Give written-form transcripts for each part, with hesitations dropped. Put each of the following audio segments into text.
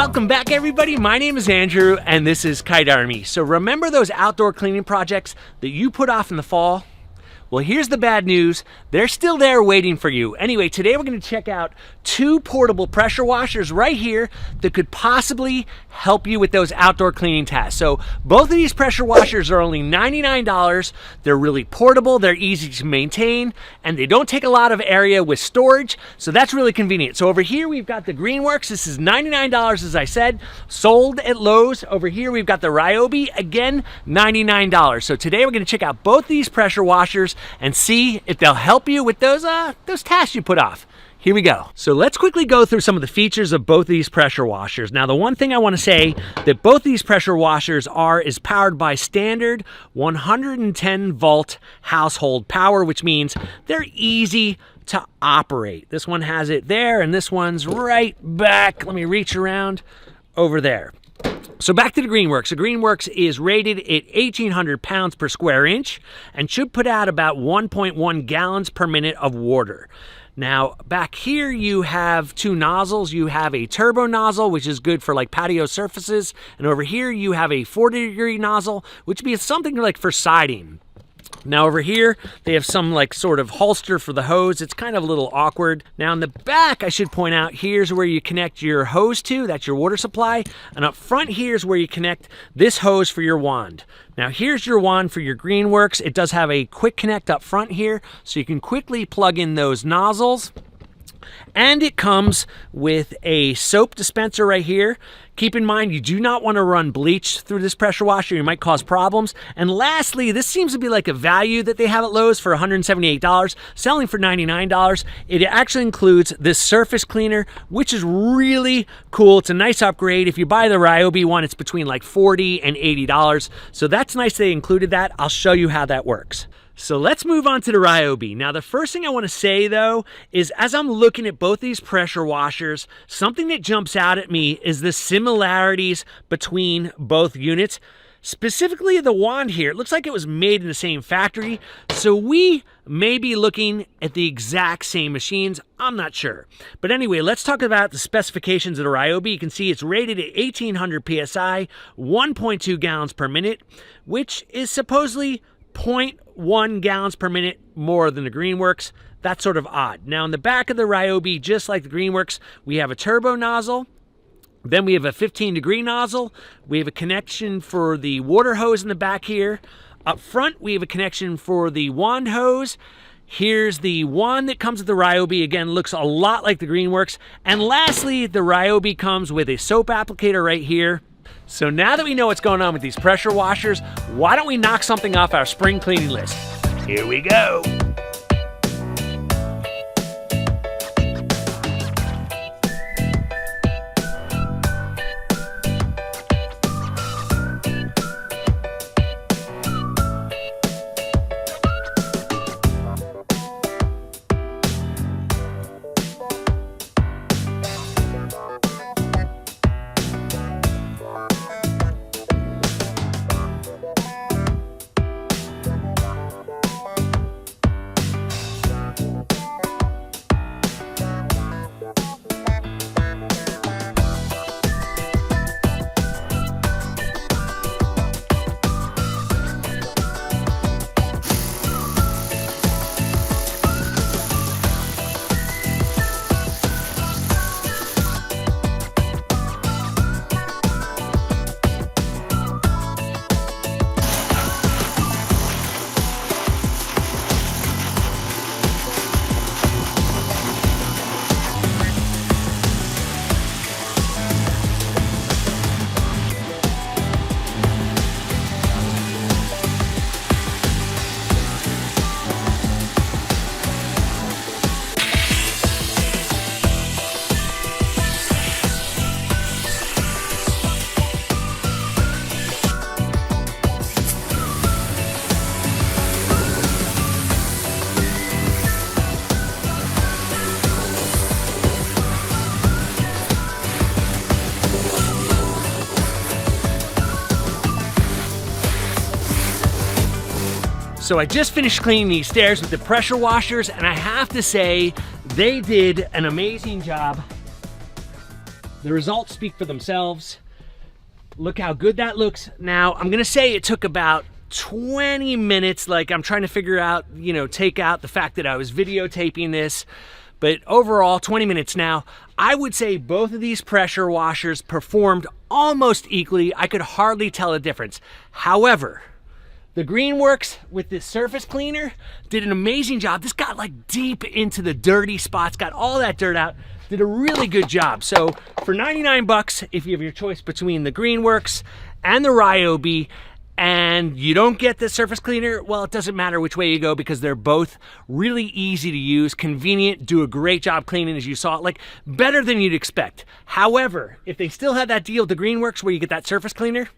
Welcome back, everybody. My name is Andrew, and this is Kite Army. So remember those outdoor cleaning projects that you put off in the fall? Well, here's the bad news. They're still there waiting for you. Anyway, today we're going to check out 2 portable pressure washers right here that could possibly help you with those outdoor cleaning tasks. So both of these pressure washers are only $99. They're really portable, they're easy to maintain, and they don't take a lot of area with storage, so that's really convenient. So over here we've got the Greenworks. This is $99, as I said, sold at Lowe's. Over here we've got the Ryobi, again, $99. So today we're going to check out both these pressure washers and see if they'll help you with those tasks you put off. Here we go. So let's quickly go through some of the features of both these pressure washers. Now, the one thing I want to say that both these pressure washers is powered by standard 110 volt household power, which means they're easy to operate. This one has it there, and this one's right back. Let me reach around over there. So back to the Greenworks. The Greenworks is rated at 1,800 pounds per square inch and should put out about 1.1 gallons per minute of water. Now, back here you have 2 nozzles. You have a turbo nozzle, which is good for like patio surfaces. And over here you have a 40-degree nozzle, which would be something like for siding. Now over here, they have some like sort of holster for the hose. It's kind of a little awkward. Now in the back, I should point out, here's where you connect your hose to. That's your water supply. And up front here is where you connect this hose for your wand. Now here's your wand for your Greenworks. It does have a quick connect up front here, so you can quickly plug in those nozzles. And it comes with a soap dispenser right here. Keep in mind, you do not want to run bleach through this pressure washer. You might cause problems. And lastly, this seems to be like a value that they have at Lowe's for $178, selling for $99. It actually includes this surface cleaner, which is really cool. It's a nice upgrade. If you buy the Ryobi one, it's between like $40 and $80. So that's nice they included that. I'll show you how that works. So let's move on to the Ryobi. Now, the first thing I want to say, though, is as I'm looking at both these pressure washers, something that jumps out at me is the similarities between both units. Specifically, the wand here, it looks like it was made in the same factory, so we may be looking at the exact same machines. I'm not sure. But anyway, let's talk about the specifications of the Ryobi. You can see it's rated at 1800 psi, 1.2 gallons per minute, which is supposedly 0.1 gallons per minute more than the Greenworks. That's sort of odd. Now, in the back of the Ryobi, just like the Greenworks, we have a turbo nozzle. Then we have a 15-degree nozzle. We have a connection for the water hose in the back here. Up front, we have a connection for the wand hose. Here's the wand that comes with the Ryobi. Again, looks a lot like the Greenworks. And lastly, the Ryobi comes with a soap applicator right here. So now that we know what's going on with these pressure washers, why don't we knock something off our spring cleaning list? Here we go. So I just finished cleaning these stairs with the pressure washers, and I have to say, they did an amazing job The results speak for themselves. Look how good that looks. Now, I'm gonna say it took about 20 minutes, like I'm trying to figure out, take out the fact that I was videotaping this, but overall 20 minutes now. I would say both of these pressure washers performed almost equally. I could hardly tell a difference. However, the Greenworks with this surface cleaner did an amazing job. This got like deep into the dirty spots, got all that dirt out, did a really good job. So for 99 bucks, if you have your choice between the Greenworks and the Ryobi, and you don't get the surface cleaner, well, it doesn't matter which way you go because they're both really easy to use, convenient, do a great job cleaning, as you saw, like better than you'd expect. However, if they still have that deal with the Greenworks where you get that surface cleaner,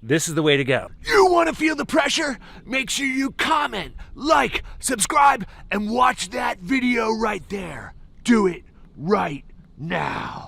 this is the way to go. You want to feel the pressure? Make sure you comment, like, subscribe, and watch that video right there. Do it right now.